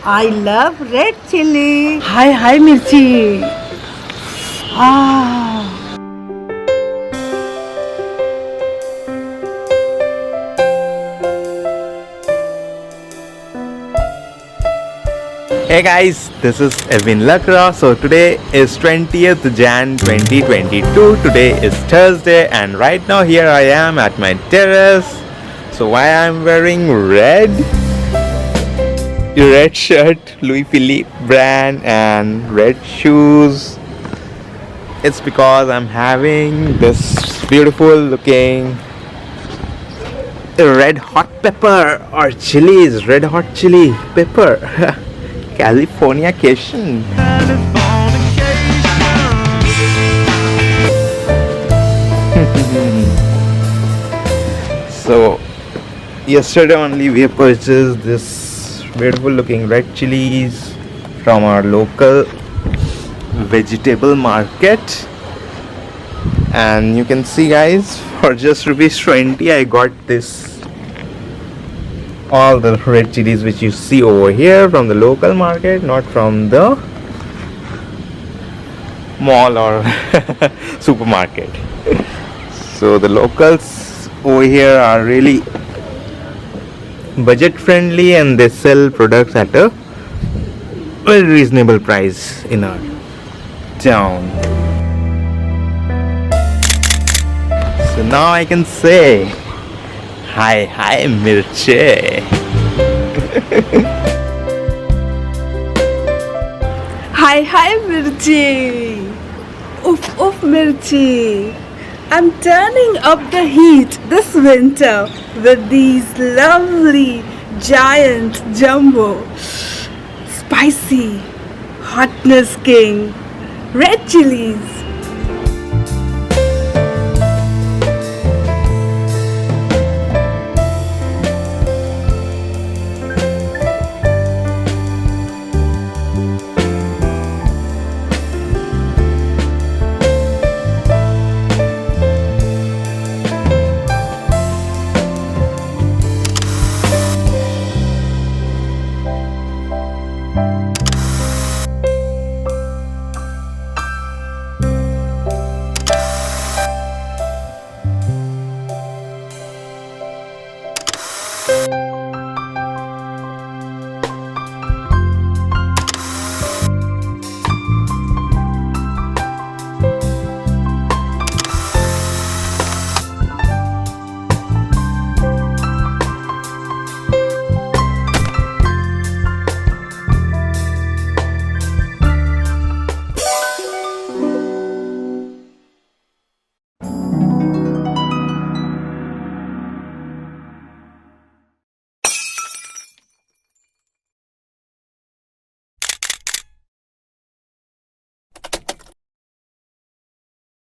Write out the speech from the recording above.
I love red chili. Hi, Mirchi. Ah. Hey guys, this is Evewin Lakra. So today is 20th Jan 2022. Today is Thursday and right now here I am at my terrace. So why I'm wearing red shirt, Louis Philippe brand, and red shoes? It's because I'm having this beautiful looking red hot pepper or chilies, red hot chili pepper. Californication. So yesterday only we purchased this beautiful looking red chilies from our local vegetable market, and you can see guys, for just ₹20 I got this all the red chilies which you see over here from the local market, not from the mall or supermarket. So the locals over here are really budget friendly and they sell products at a very reasonable price in our town. So now I can say hi Mirche. Hi, Mirchi. Oof, Mirchi. I'm turning up the heat this winter with these lovely giant jumbo spicy hotness king red chilies.